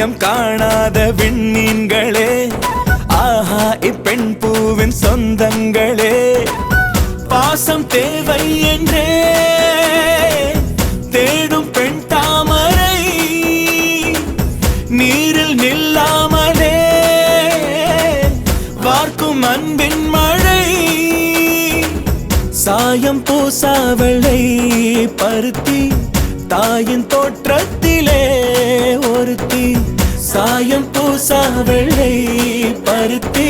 இனம் காணாத விண்மீன்களே, ஆஹா இப்பெண் பூவின் சொந்தங்களே, பாசம் தேவை என்றே தேடும் பெண் தாமரை, நீரில் நில்லாமலே வார்க்கும் அன்பின் மழை, சாயம் பூசாவளை பருத்தி தாயின் தோற்றத்திலே ஒருத்தி, சாயம் பூசாவளை பருத்தி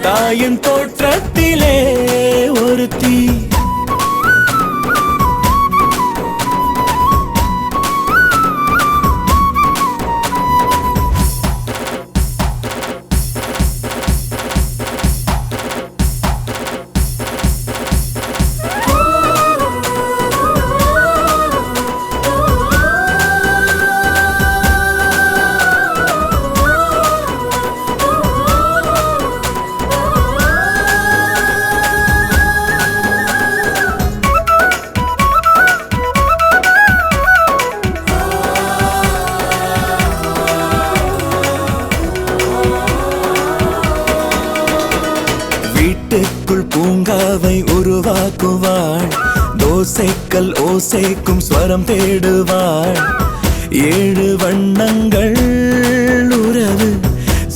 தாயின் தோற்றத்திலே ஒருத்தி. வீட்டுக்குள் பூங்காவை உருவாக்குவாள், தோசைக்கல் ஓசைக்கும் ஸ்வரம் தேடுவாள், 7 வண்ணங்கள் உறவு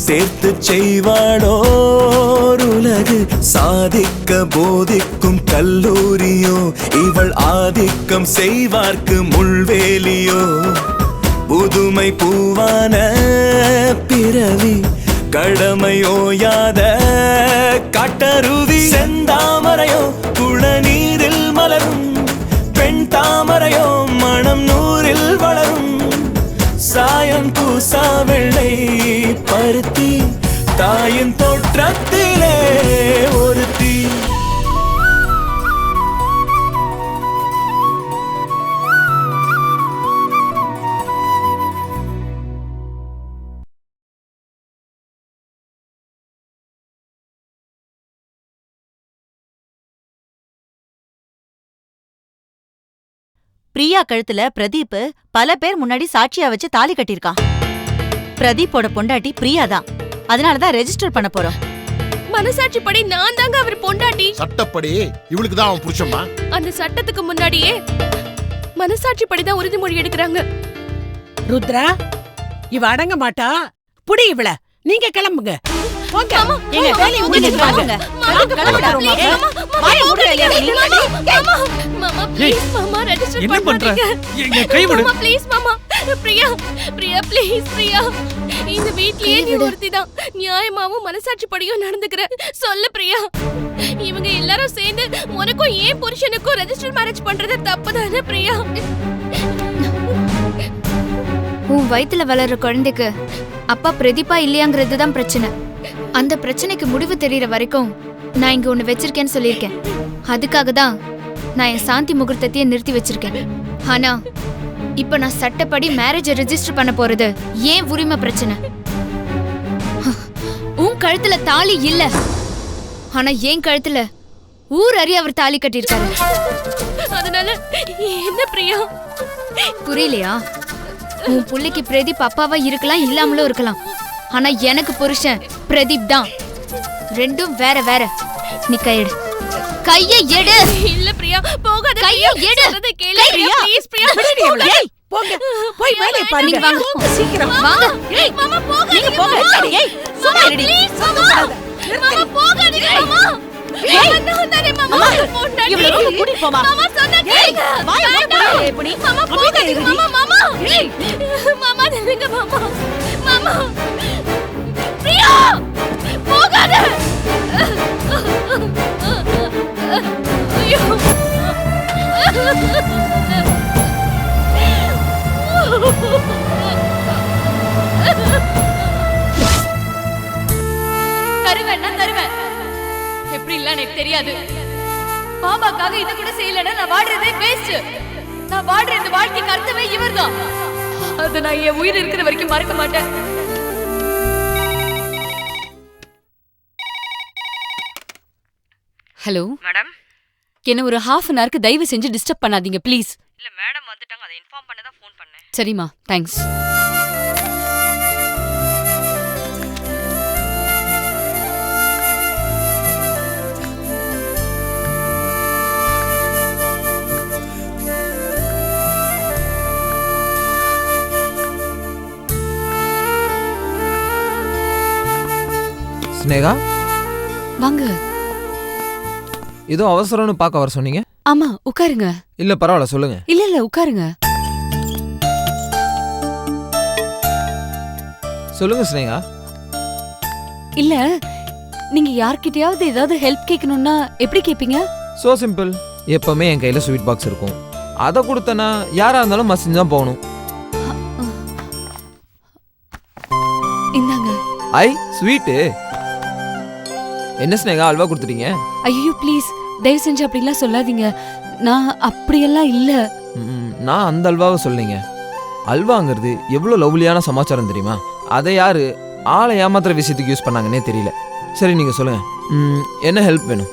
சேர்த்து செய்வாளோர் உலகு, சாதிக்க போதிக்கும் கல்லூரியோ இவள் ஆதிக்கம் செய்வார்க்கு முள்வேலியோ, புதுமை பூவான பிறவி கடமையோயாத காட்டருவி, செந்தாமரையோ குளநீரில் மலரும் பெண் தாமரையோ மனம் நூறில் வளரும், சாயம் பூசா வெள்ளை பருத்தி தாயின் தோற்றத்திலே ஒருத்தி. பிரியா கழுத்துல பிரதீப் பல பேர் முன்னாடி சாட்சியா வச்சு தாலி கட்டிருக்கான். பிரதீப்போட பொண்டாட்டி பிரியா தான், அதனாலதான் ரெஜிஸ்டர் பண்ண போறோம். மனசாட்சி படி நான் தாங்க அவர் பொண்டாட்டி. சட்டப்படி இவளுக்கு தான் அவன் புருஷமா? அந்த சட்டத்துக்கு முன்னாடியே மனசாட்சி படி தான் உறுதிமொழி எடுக்கிறாங்க. ருத்ரா, இவ அடங்க மாட்டா. புடி இவள. நீங்க கிளம்புங்க. போங்க. எங்க வேலைய முடிச்சிட்டு வாங்க. வாயை மூடு இல்லையா? மாமா ப்ளீஸ் மாமா ரெஜிஸ்டர் பண்ணுங்க. எங்க கை விடு. மாமா ப்ளீஸ் மாமா. பிரியா பிரியா ப்ளீஸ் பிரியா. இந்த வீட்லயே நீ ஒருத்திதான் நியாயமாவும் மனசாட்சி படியும் நடந்துக்கிற. சொல்லு பிரியா. இவங்க எல்லாரும் சேர்ந்து உனக்கும் ஏன் புருஷனுக்கும் ரெஜிஸ்டர் மேரேஜ் பண்றது தப்புதானே பிரியா? உன் வயித்துல வளர்ற குழந்தைக்கு அப்பா பிரதீபா இல்லையாங்கிறது தான் பிரச்சனை. அந்த பிரச்சனைக்கு முடிவு தெரியற வரைக்கும் நான் இங்க ஒண்ணு வச்சிருக்கேன்னு சொல்லியிருக்கேன். அதுக்காக தான் நான் என் சாந்தி முகூர்த்தத்தையே நிறுத்தி வச்சிருக்கேன். ஆனா இப்ப நான் சட்டப்படி மேரேஜ் ரெஜிஸ்டர் பண்ண போறது ஏன் உரிமை பிரச்சனை. உன் கழுத்துல தாலி இல்ல, ஆனா என் கழுத்துல ஊர் அறிய அவர் தாலி கட்டியிருக்காரு. அதனால என்ன பிரியா? புரியலையா? உன் புள்ளைக்கு பிரதீப் அப்பாவா இருக்கலாம், இல்லாமலும் இருக்கலாம். ஆனா எனக்கு புருஷன் பிரதீப் தான். ரெண்டும் வேற வேற. நீ கையெடு. கையை எடு. இல்ல பிரியா போகாத. கையை எடு. சொல்றதை கேளு பிரியா. ப்ளீஸ் பிரியா. ஏய் போங்க. போய் வேலைய பாருங்க. வாங்க. சீக்கிரம் வாங்க. ஏய் மாமா போகாத. நீங்க போங்க. ஏய் சும்மா இருடி. மாமா போகாதீங்க மாமா. ஏய் நான் தானே மாமா. இவளை ரூமுக்கு கூட்டிட்டு போமா. மாமா சொன்னா கேளுங்க. வாயை மூடு எப்படி? மாமா போகாதீங்க மாமா. மாமா ஏய் மாமா நில்லுங்க மாமா. மாமா பிரியா போகாத. ஐயோ தருவேன், நான் தருவேன். எப்படி இல்ல எனக்கு தெரியாது. பாபாக்காக இத கூட செய்யலன்னா நான் வாடுறதே வேஸ்ட். நான் வாடுற இந்த வாழ்க்கைக்கு அர்த்தமே இவர்தான். அத நான் என் உயிர் இருக்கிற வரைக்கும் மறக்க மாட்டேன். ஹலோ மேடம், என்ன ஒரு ஹாஃப் அன் ஹவருக்கு தயவு செஞ்சு டிஸ்டர்ப் பண்ணாதீங்க ப்ளீஸ். இல்ல மேடம் வந்துட்டாங்க, அதை இன்ஃபார்ம் பண்ண தான் ஃபோன் பண்ணேன். சரிம்மா, தேங்க்ஸ். ஸ்னேகா, வாங்க. ஏதோ அவசரம்னு பார்க்க வர சொன்னீங்க. ஆமா, உட்காருங்க. இல்ல பரவாயில்ல, சொல்லுங்க. இல்ல உட்காருங்க. சொல்லுங்க ஸ்னேகா. இல்ல, நீங்க யார்கிட்டயாவது ஏதாவது ஹெல்ப் கேட்கணும்னா எப்படி கேப்பீங்க? So simple. எப்பவுமே என் கையில ஸ்வீட் பாக்ஸ் இருக்கும். அதை கொடுத்தனா யாரா இருந்தாலும் மசிஞ்சு தான் போகணும். இந்தாங்க. ஐ ஸ்வீட்டு. என்ன ஸ்னேகா, அல்வா கொடுத்துட்டீங்க? ஐயோ ப்ளீஸ், தயவு செஞ்சு அப்படிலாம் சொல்லாதீங்க. நான் அப்படியெல்லாம் இல்ல. நான் அந்த அல்வாவை சொல்லிங்க. அல்வாங்கிறது எவ்வளோ லவ்லியான சமாச்சாரம் தெரியுமா? அதை யாரு ஆளை ஏமாத்துற விஷயத்துக்கு யூஸ் பண்ணாங்கன்னே தெரியல. சரி நீங்க சொல்லுங்க, என்ன ஹெல்ப் வேணும்?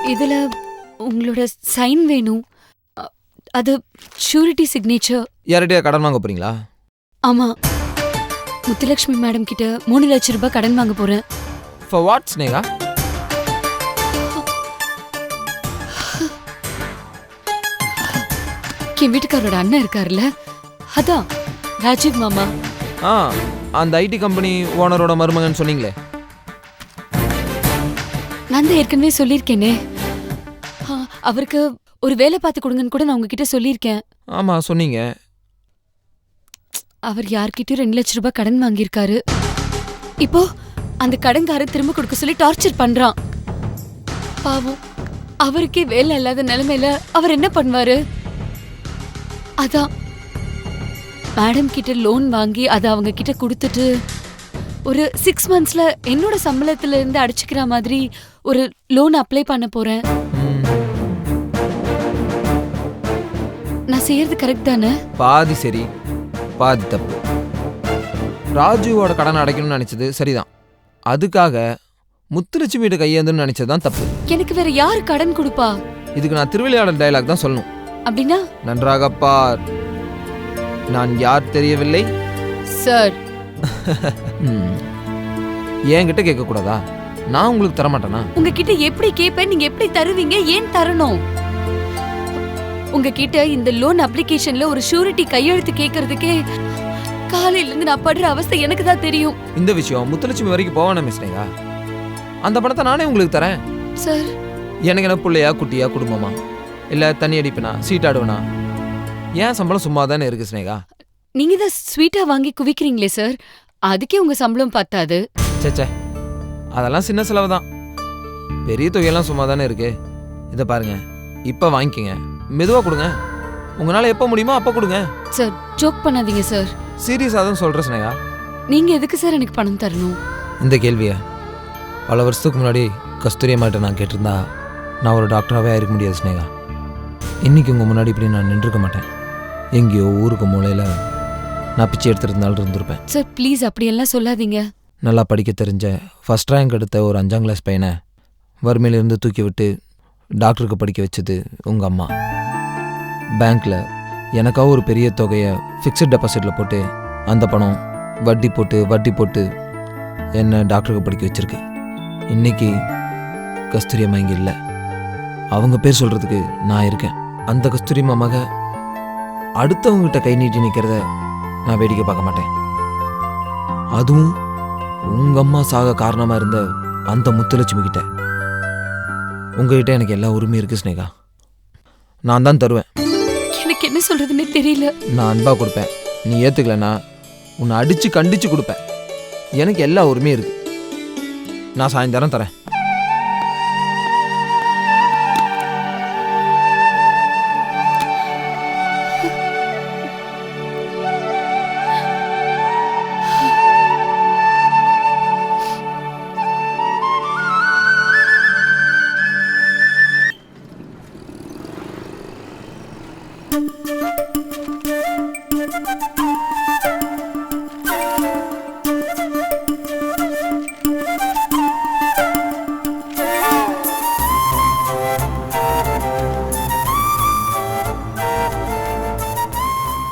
இதுல உங்களோட சைன் வேணும். அது ஷூரிட்டி சிக்னேச்சர். யார்கிட்டயா கடன் வாங்க போறீங்களா? ஆமா, முத்துலட்சுமி மேடம் கிட்ட 3 லட்சம் ரூபாய் கடன் வாங்க போறேன். For what Sneha? என் வீட்டுக்காரோட அண்ணன் இருக்காருல்ல, அதான் ராஜீவ் மாமா. அந்த ஐடி கம்பெனி ஓனரோட மருமகன் சொன்னீங்களே. நான் தான் ஏற்கனவே சொல்லியிருக்கேனே. அவருக்கு ஒரு வேலை பார்த்து கொடுங்கன்னு கூட நான் உங்ககிட்ட சொல்லியிருக்கேன். ஆமா சொன்னீங்க. அவர் யார்கிட்டயும் 2 லட்சம் ரூபாய் கடன் வாங்கியிருக்காரு. இப்போ அந்த கடன்கார திரும்ப கொடுக்க சொல்லி டார்ச்சர் பண்றான். பாவம், அவருக்கே வேலை இல்லாத நிலைமையில அவர் என்ன பண்ணுவாரு? அதான் மேடம் கிட்ட லோன் வாங்கி அதை அவங்க கிட்ட கொடுத்துட்டு ஒரு 6 மந்த்ஸ்ல என்னோட சம்பளத்துல இருந்து அடிச்சுக்கிற மாதிரி ஒரு லோன் அப்ளை பண்ண போறேன். நான் செய்யறது கரெக்ட் தானே? பாதி சரி, பாதி தப்பு. ராஜுவோட கடன் அடைக்கணும்னு நினைச்சது சரிதான். அதுக்காக முத்துலட்சுமியோட கையேந்துன்னு நினைச்சதுதான் தப்பு. எனக்கு வேற யாரு கடன் கொடுப்பா? இதுக்கு நான் திருவிளையாடல் டயலாக் தான் சொல்லணும். அப்படின்னா? நன்றாக பார், நான் யார் தெரியவில்லை சார். என்கிட்ட கேட்க கூடாதா? நான் உங்களுக்கு தர மாட்டேனா? உங்ககிட்ட எப்படி கேட்பேன்? நீங்க எப்படி தருவீங்க? ஏன் தரணும்? உங்ககிட்ட இந்த லோன் அப்ளிகேஷன்ல ஒரு ஷூரிட்டி கையெழுத்து கேட்கறதுக்கே காலையில இருந்து நான் படுற அவஸ்தை எனக்கு தான் தெரியும். இந்த விஷயம் முத்துலட்சுமி வரைக்கும் போவானே மிஸ்டேங்கா. அந்த பணத்தை நானே உங்களுக்கு தரேன் சார். எனக்கு என்ன பிள்ளையா குட்டியா குடும்பமா? இல்ல தண்ணி அடிப்பனா சீட் ஆடுவனா? ஏன் சம்பளம் சும்மா தானே இருக்கு ஸ்னேகா. நீங்க தான் ஸ்வீட்டா வாங்கி குவிக்கிறீங்களே சார், அதுக்கே உங்க சம்பளம் பத்தாது. சேச்சே, அதெல்லாம் சின்ன செலவு தான். பெரிய தொகையெல்லாம் சும்மா தானே இருக்கு. இதை பாருங்க, இப்ப வாங்கிக்கங்க, மெதுவா கொடுங்க. உங்களால எப்ப முடியுமோ அப்ப கொடுங்க. சார் ஜோக் பண்ணாதீங்க சார். சீரியஸா தான் சொல்றேன் ஸ்னேகா. நீங்க எதுக்கு சார் எனக்கு பணம் தரணும்? இந்த கேள்வியை பல வருஷத்துக்கு முன்னாடி கஸ்தூரி அம்மாட்ட நான் கேட்டிருந்தா நான் ஒரு டாக்டராகவே இருக்க முடியாது ஸ்னேகா. இன்னைக்கு உங்கள் முன்னாடி இப்படி நான் நின்றுருக்க மாட்டேன். எங்கேயோ ஊருக்கு மூலையில் நான் பிச்சை எடுத்துருந்தாலும் இருந்திருப்பேன். சார் ப்ளீஸ் அப்படியெல்லாம் சொல்லாதீங்க. நல்லா படிக்க தெரிஞ்ச ஃபர்ஸ்ட் ரேங்க் எடுத்த ஒரு 5ஆம் கிளாஸ் பையனை வறுமையிலிருந்து தூக்கி விட்டு டாக்டருக்கு படிக்க வச்சது உங்கள் அம்மா. பேங்க்கில் எனக்காக ஒரு பெரிய தொகையை ஃபிக்ஸட் டெபாசிட்டில் போட்டு அந்த பணம் வட்டி போட்டு என்னை டாக்டருக்கு படிக்க வச்சிருக்கு. இன்னைக்கு கஸ்தூரி அம்மா இங்கே இல்லை. அவங்க பேர் சொல்கிறதுக்கு நான் இருக்கேன். அந்த கஸ்தூரி அம்மாங்க அடுத்தவங்ககிட்ட கை நீட்டி நிற்கிறத நான் வேடிக்கை பார்க்க மாட்டேன். அதுவும் உங்க அம்மா சாக காரணமாக இருந்த அந்த முத்துலட்சுமி கிட்ட. உங்ககிட்ட எனக்கு எல்லா உரிமையும் இருக்கு ஸ்னேகா. நான் தான் தருவேன். எனக்கு என்ன சொல்றதுன்னே தெரியல. நான் அன்பா கொடுப்பேன். நீ ஏத்துக்கலன்னா உன்னை அடிச்சு கண்டிச்சு கொடுப்பேன். எனக்கு எல்லா உரிமையும் இருக்கு. நான் சாயந்தரம் தரேன்.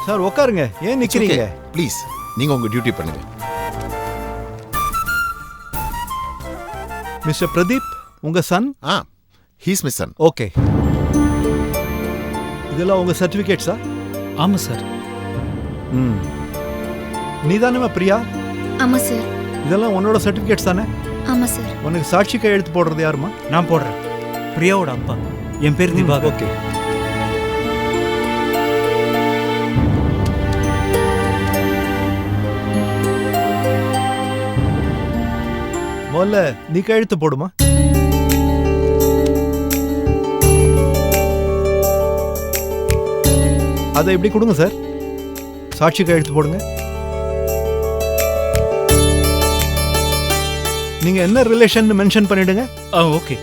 சார் உட்காருங்க, ஏன் நிக்கிறீங்க? ப்ளீஸ் நீங்க உங்க டியூட்டி பண்ணுங்க. மிஸ்டர் பிரதீப், உங்க son? He's my son. Okay. இதெல்லாம் உங்க சர்டிபிகேட்ஸா? ஆமாம் சார். நீ தானேம்மா பிரியா? ஆமா சார். இதெல்லாம் உன்னோட சர்டிஃபிகேட்ஸ் தானே? ஆமா சார். உனக்கு சாட்சி கையெழுத்து போடுறது யாருமா? நான் போடுறேன். பிரியாவோட அப்பா. என் பேர் திவாகர். ஓகே. முதல்ல நீ கையெழுத்து போடுமா. அதை இப்படி கொடுங்க சார். சாட்சி கையெழுத்து போடுங்க. நீங்க என்ன ரிலேஷன் மென்ஷன் பண்ணிடுங்க. ஓகே.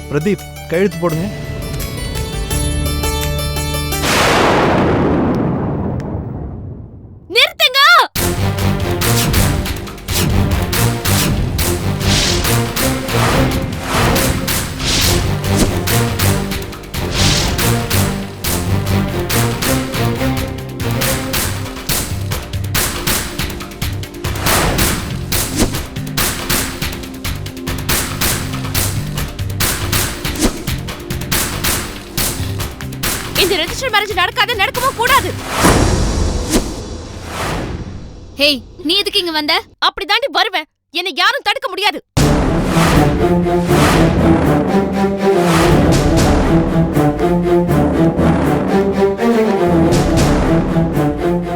பிரதீப் கையெழுத்து போடுங்க. நிறுத்துங்க. இந்த ரெஜிஸ்டர் மேரேஜ் நடக்கவும் கூடாது. ஹேய், நீ எதுக்கு இங்க வந்த? அப்படி தாண்டி வருவேன். என்னை யாரும் தடுக்க முடியாது.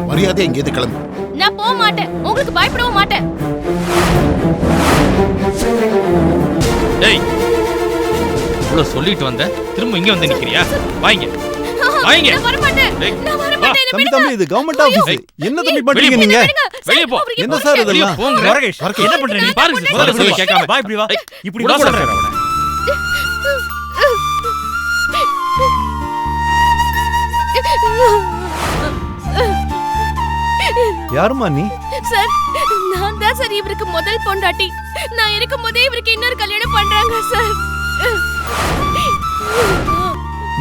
மரியாதை எங்கேது கிளம்பு. நான் போக மாட்டேன். உங்களுக்கு பயப்படவும் மாட்டேன். டேய், இவ்வளவு சொல்லிட்டு வந்த, திரும்ப இங்க வந்து நிக்கிறியா? வாங்க வாங்க. நான் வர மாட்டேன். நான் வர மாட்டேன். தம்பி தம்பி, இது கவர்மெண்ட் ஆபீஸ். என்ன தம்பி பண்றீங்க நீங்க? வெளிய போ. என்ன சார் இதெல்லாம்? போங்க. வரகேஷ், என்ன பண்ற நீ? பாருங்க, முதல்ல சொல்லி கேட்காம வா இப்படி வா. இப்படி விட வா சொல்றேன் சொல்றேன். அவனை. யாருமா நீ? சார், நான் தான் சார் இவருக்கு முதல் பொண்டாட்டி. நான் இருக்கும்போதே இவருக்கு இன்னொரு கல்யாணம் பண்றாங்க சார்.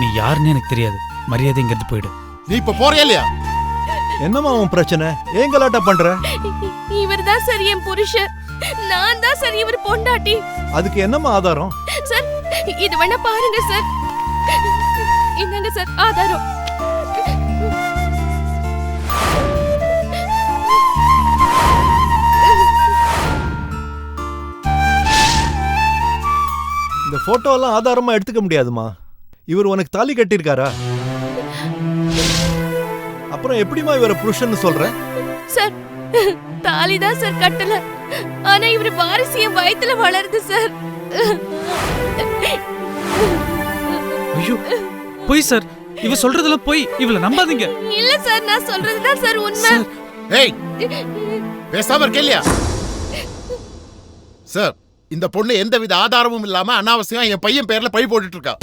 நீ யாருன்னு எனக்கு தெரியாது. மரியாதை இங்க இருந்து போயிடு. நீ இப்ப போறியா இல்லையா? என்னம்மா உன் பிரச்சனை? ஏன் கலாட்டா பண்ற? இவர் தான் சார் என் புருஷன். நான் தான் சார் இவர் பொண்டாட்டி. அதுக்கு என்னம்மா ஆதாரம்? சார், இது வேணா பாருங்க சார். இந்தாங்க சார் ஆதாரம். இந்த போட்டோ எல்லாம் ஆதாரமா எடுத்துக்க முடியாதுமா. இவர் உனக்கு தாலி கட்டியிருக்காரா? அப்புறம் எப்படிமா இவரை புருஷன்னு சொல்ற? சார், தாலி தான் சார் கட்டல. ஆனா இவர் வாரிசு என் வயித்துல வளருது சார். ஐயோ, போய் சார். இவ சொல்றதெல்லாம் போய். இவள நம்பாதீங்க. இல்ல சார், நான் சொல்றதுதான் சார் உண்மை. ஏய், பேசாம இருக்கலையா? சார், இந்த பொண்ணு எந்தவித ஆதாரமும் இல்லாம அனாவசியம் என் பையன் பேர்ல பழி போட்டுட்டு இருக்கா.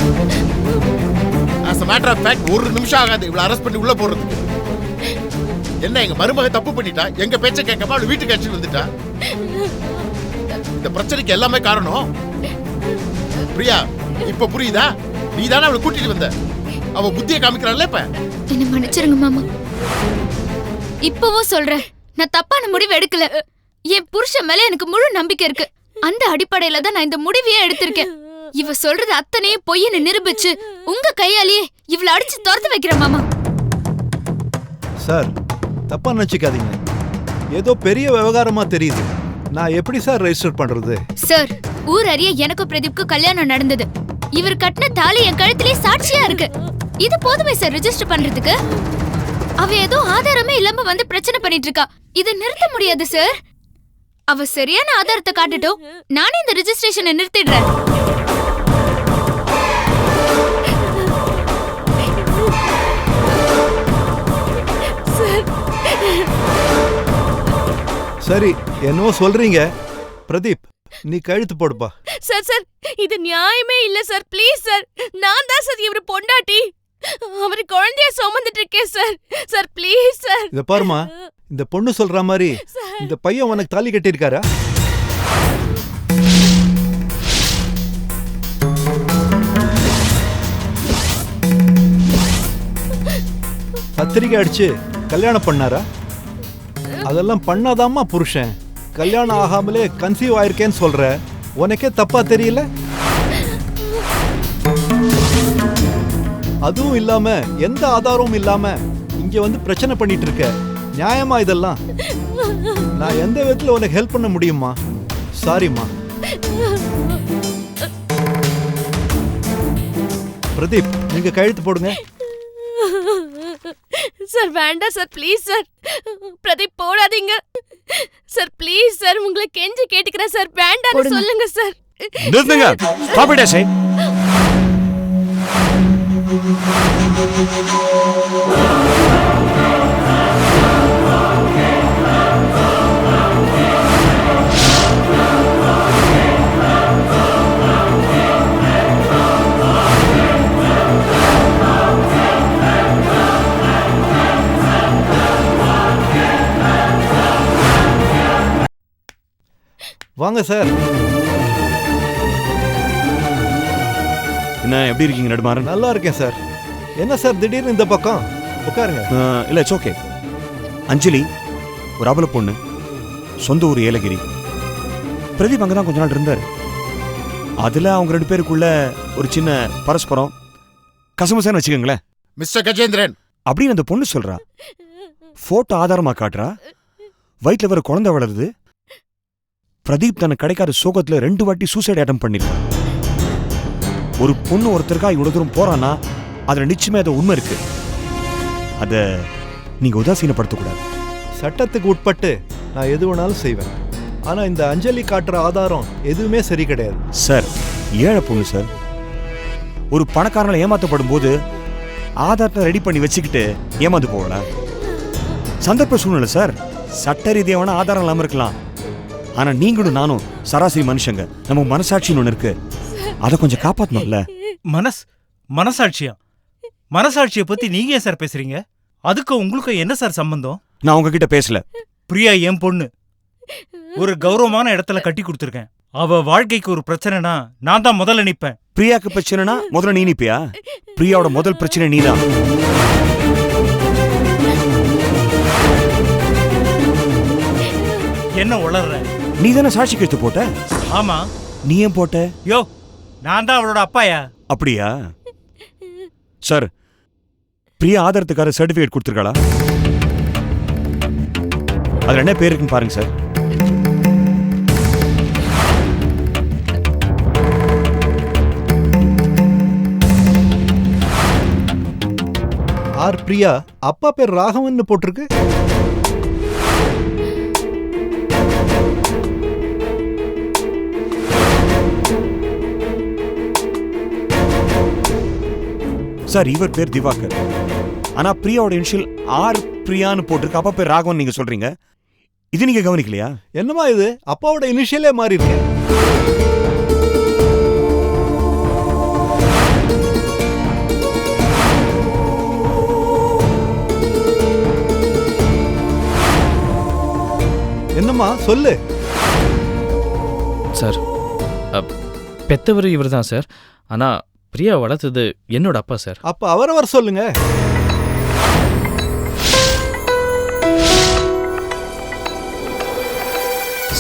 as a matter of fact, ஒரு நிமிஷம் ஆகாது இவளை அரெஸ்ட் பண்ணி உள்ள போடுறதுக்கு. என்ன எங்க மருமக தப்பு பண்ணிட்டா? எங்க பேச்ச கேட்காம அவளை வீட்டுக்கு அடிச்சு வந்துட்டா. இந்த பிரச்சனைக்கு எல்லாமே காரணம் பிரியா. இப்ப புரியுதா? நீ தானே அவளை கூட்டிட்டு வந்த. அவ புத்தியை காமிக்கிறாள்ல இப்ப. என்ன மன்னிச்சிருங்க மாமா. இப்பவும் சொல்றேன், நான் தப்பான முடிவு எடுக்கல. என் புருஷன் மேல எனக்கு முழு நம்பிக்கை இருக்கு. அந்த அடிப்படையில தான் நான் இந்த முடிவையே எடுத்திருக்கேன். இவ சொல்றது அத்தனையும் பொய்ன்னு நிரூபிச்சு உங்க கையாலேயே இவள அடிச்சு துரத்து வைக்கிறேன் மாமா. சார், தப்பா நினைச்சுக்காதீங்க. ஏதோ பெரிய விவகாரமா தெரியுது. நான் எப்படி சார் ரெஜிஸ்டர் பண்றது? சார், ஊர் அறிய எனக்கும் பிரதீப்க்கு கல்யாணம் நடந்தது. இவர் கட்டின தாலி என் கழுத்திலே சாட்சியா இருக்கு. இது போதுமே சார் ரெஜிஸ்டர் பண்றதுக்கு. அவ ஏதோ ஆதாரமே இல்லாம வந்து பிரச்சனை பண்ணிட்டு இருக்கா. இதை நிறுத்த முடியாது சார். அவ சரியான ஆதாரத்தை காட்டட்டும், நானே இந்த ரெஜிஸ்ட்ரேஷனை நிறுத்திடுறேன். சரி, என்னவோ சொல்றீங்க. பிரதீப், நீ கழுத்து போடுப்பா. சார் சார், இது நியாயமே இல்ல சார். ப்ளீஸ் சார், நான் தான் சார் இவரு பொண்டாட்டி. அவரு குழந்தைய சுமந்துட்டு இருக்கேன் சார். Sir please sir. இத பாருமா, இந்த பொண்ணு சொல்ற மாதிரி இந்த பையன் உனக்கு தாலி கட்டியிருக்காரா? பத்திரிக்கை அடிச்சு கல்யாணம் பண்ணாரா? அதெல்லாம் பண்ணாதாம்மா புருஷன். கல்யாணம் ஆகாமலே கன்சீவ் ஆயிருக்கேன்னு சொல்ற. உனக்கே தப்பா தெரியல? அதுவும் இல்லாம எந்த ஆதாரமும் இல்லாம இங்க வந்து பிரச்சனை பண்ணிட்டு இருக்க. நியாயமா இதெல்லாம்? நான் எந்த விதத்துல உனக்கு ஹெல்ப் பண்ண முடியுமா? சாரிம்மா. பிரதீப், நீங்க கையெழுத்து போடுங்க. சார் வேண்டாம் சார், ப்ளீஸ் சார். பிரதீப் போடாதீங்க சார், ப்ளீஸ் சார். உங்களை கெஞ்சி கேட்டுக்கிறேன் சார், வேண்டாம்னு சொல்லுங்க சார். நிறுத்துங்க. ஸ்டாப் இட் ஐ வாங்க சார். என்ன, எப்படி இருக்கீங்க நடுமாறன்? நல்லா இருக்கேன் சார். என்ன சார் திடீர்னு இந்த பக்கம்? உட்காருங்க. இல்லை, இட்ஸ் ஓகே. அஞ்சலி ஒரு அபல பொண்ணு, சொந்த ஊர் ஏலகிரி. பிரதீப் அங்கே தான் கொஞ்ச நாள் இருந்தார். அதில் அவங்க 2 பேருக்குள்ள ஒரு சின்ன பரஸ்பரம் கசமசான்னு வச்சுக்கோங்களேன். மிஸ்டர் கஜேந்திரன் அப்படின்னு அந்த பொண்ணு சொல்றா. போட்டோ ஆதாரமா காட்டுறா. வயிற்றுல வேற குழந்தை வளருது. பிரதீப் தனக்கு கிடைக்காத சோகத்துல 2 வாட்டி சூசைட் அட்டம் பண்ணிருக்கான். ஒரு பொண்ணு ஒருத்தருக்கா இவ்வளவு தூரம் போறான்னா அதுல நிச்சயமே அது உண்மை இருக்கு. அத நீங்க உதாசீனப்படுத்தக்கூடாது. சட்டத்துக்கு உட்பட்டு நான் எது வேணாலும் செய்வேன். ஆனா இந்த அஞ்சலி காட்டுற ஆதாரம் எதுவுமே சரி கிடையாது சார். ஏழை பொண்ணு சார். ஒரு பணக்காரனால ஏமாத்தப்படும் போது ஆதாரத்தை ரெடி பண்ணி வச்சுக்கிட்டு ஏமாந்து போகல. சந்தர்ப்ப சூழ்நிலை சார். சட்ட ரீதியான ஆதாரம் இல்லாம இருக்கலாம். ஆனா நீங்களும் நானும் சராசரி மனுஷங்க. நம்ம மனசாட்சின்னு ஒண்ணு இருக்கு. அதை கொஞ்சம் காப்பாத்தணும்ல. மனசாட்சியா? மனசாட்சியை பத்தி நீங்க ஏன் சார் பேசுறீங்க? அதுக்கு உங்களுக்கு என்ன சார் சம்பந்தம்? நான் உங்ககிட்ட பேசல. பிரியா என் பொண்ணு. ஒரு கௌரவமான இடத்துல கட்டி கொடுத்துருக்கேன். அவ வாழ்க்கைக்கு ஒரு பிரச்சனைனா நான் தான் முதல்ல நிப்பேன். பிரியாக்கு பிரச்சனைனா முதல்ல நீ நிப்பியா? பிரியாவோட முதல் பிரச்சனை நீதான். என்ன உளர்ற? நீ தானே சாட்சி கையெழுத்து போட்ட? ஆமா. நீ ஏன் போட்ட? யோ, நான் தான் அவளோட அப்பாயா? அப்படியா? சார், பிரியா ஆதாரத்துக்கார சர்டிபிகேட் கொடுத்துருக்காளா? அதுல என்ன பேர் இருக்குன்னு பாருங்க சார். ஆர் பிரியா. அப்பா பேர் ராகவன் போட்டிருக்கு. சார், இவர் பேர் திவாகர். ஆனா பிரியாவோட இனிஷியல் ஆர் பிரியான்னு போட்டிருக்கு. அப்பா பேர் ராகவன் நீங்க சொல்றீங்க. இது நீங்க கவனிக்கலையா? என்னமா இது? அப்பாவோட இனிஷியலே மாறி இருக்கு. என்னம்மா சொல்லு. சார், பெத்தவர் இவர் தான் சார். ஆனா பிரியா வளர்த்தது என்னோட அப்பா சார். அப்ப அவரவர் சொல்லுங்க.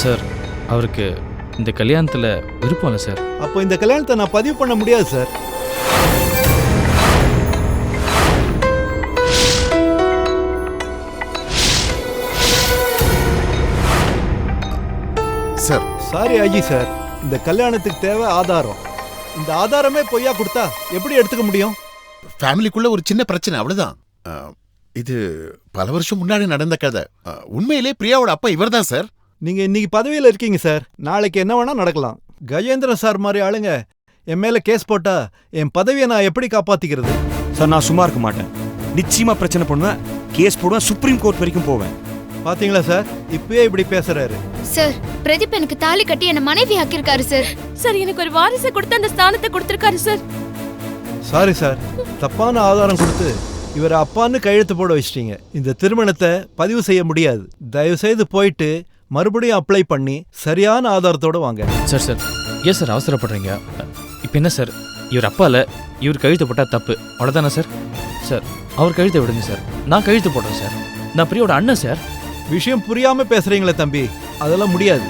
சார், அவருக்கு இந்த கல்யாணத்துல விருப்பம் இல்லை சார். அப்போ இந்த கல்யாணத்தை நான் பதிவு பண்ண முடியாது சார். சார், சாரி அஜி சார். இந்த கல்யாணத்துக்கு தேவை ஆதாரம். இந்த ஆதாரமே பொய்யா கொடுத்தா எப்படி எடுத்துக்க முடியும்? ஃபேமிலிக்குள்ள ஒரு சின்ன பிரச்சனை, அவ்வளவுதான். இது பல வருஷம் முன்னாடி நடந்த கதை. உண்மையிலே பிரியாவோட அப்பா இவர்தான் சார். நீங்க இன்னைக்கு பதவியில இருக்கீங்க சார். நாளைக்கு என்ன வேணா நடக்கலாம். கஜேந்திரன் சார் மாதிரி ஆளுங்க என் மேல கேஸ் போட்டா என் பதவியை நான் எப்படி காப்பாத்திக்கிறது? சார், நான் சும்மா இருக்க மாட்டேன். நிச்சயமா பிரச்சனை பண்ணுவேன், கேஸ் போடுவேன், சுப்ரீம் கோர்ட் வரைக்கும் போவேன். பாத்தீங்களா சார், இப்பவே இப்படி பேசுறாரு. சார், பிரதீப் எனக்கு தாலி கட்டி என்ன மனைவி ஆக்கியிருக்காரு சார். சார், எனக்கு ஒரு வாரிசை கொடுத்து அந்த ஸ்தானத்தை கொடுத்திருக்காரு சார். சாரி சார், தப்பான ஆதாரம் கொடுத்து இவரை அப்பான்னு கையெழுத்து போட வச்சிட்டீங்க. இந்த திருமணத்தை பதிவு செய்ய முடியாது. தயவு செய்து போயிட்டு மறுபடியும் அப்ளை பண்ணி சரியான ஆதாரத்தோட வாங்க. சார் சார், ஏன் சார் அவசரப்படுறீங்க? இப்போ என்ன சார், இவர் அப்பா இல்லை, இவர் கழுத்து போட்டால் தப்பு, அவ்வளோதானே சார்? சார், அவர் கழுத்தை விடுங்க சார், நான் கழுத்து போடுறேன் சார். நான் பிரியோட அண்ணன் சார். விஷயம் புரியாம பேசுறீங்களே தம்பி, அதெல்லாம் முடியாது.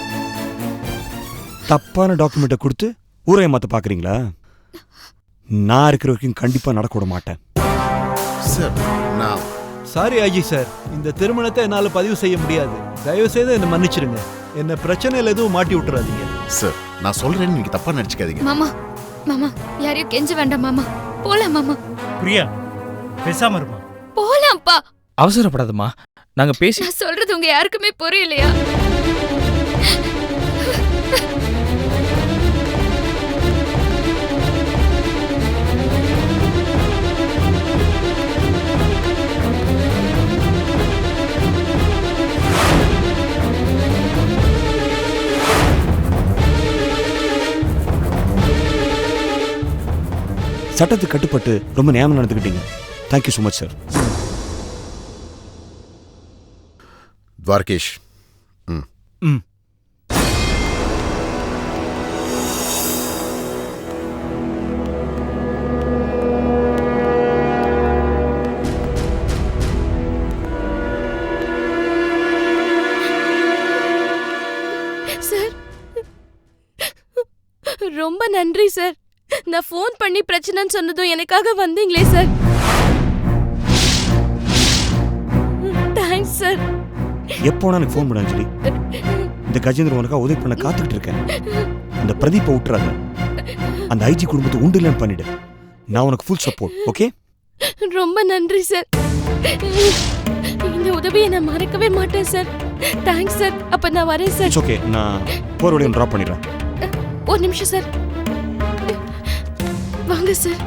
தப்பான டாக்குமெண்ட்டை கொடுத்து ஊரை மாற்ற பார்க்குறீங்களா? நான் இருக்கிற வரைக்கும் கண்டிப்பா நடக்க விட மாட்டேன். சார் நான் சாரி ஆஜி சார், இந்த திருமணத்தை என்னால் பதிவு செய்ய முடியாது. தயவு செய்து என்னை மன்னிச்சிருங்க. என்ன பிரச்சனையில் எதுவும் மாட்டி விட்டுறாதீங்க. சார் நான் சொல்றேன்னு நீங்க தப்பா நினைச்சுக்காதீங்க. மாமா மாமா யாரையும் கெஞ்ச வேண்டாம் மாமா. போலாம் மாமா. பிரியா பேசாம இருமா. போலாம்ப்பா. அவசரப்படாதம்மா, நாங்க பேசி நான் சொல்றது உங்க யாருக்குமே புரியலையா? சட்டத்துக்கு கட்டுப்பட்டு ரொம்ப நியாயமா நடந்துக்கிட்டீங்க. Thank you so much sir. Dwarakesh. ம். சார் ரொம்ப நன்றி சார். நான் ஃபோன் பண்ணி பிரச்சனைன்னு சொன்னதும் எனக்காக வந்தீங்களே சார். Thanks sir. எப்போ எனக்கு ஃபோன் பண்ண அஞ்சலி. இந்த கஜேந்திரன் உனக்கா உதவி பண்ண காத்துக்கிட்டு இருக்கேன். அந்த பிரதீப்பை விட்டுறாத. அந்த ஐஜி குடும்பத்தை உண்டு இல்லைன்னு பண்ணிடு. நான் உனக்கு ஃபுல் சப்போர்ட். ஓகே? ரொம்ப நன்றி சார். இந்த உதவியை நான் மறக்கவே மாட்டேன் சார். Thanks sir. அப்ப நான் வரேன் சார். It's okay. நான் போற வழியை ட்ராப் பண்ணிடுறேன். ஒரு நிமிஷம் சார். வாங்க சார்.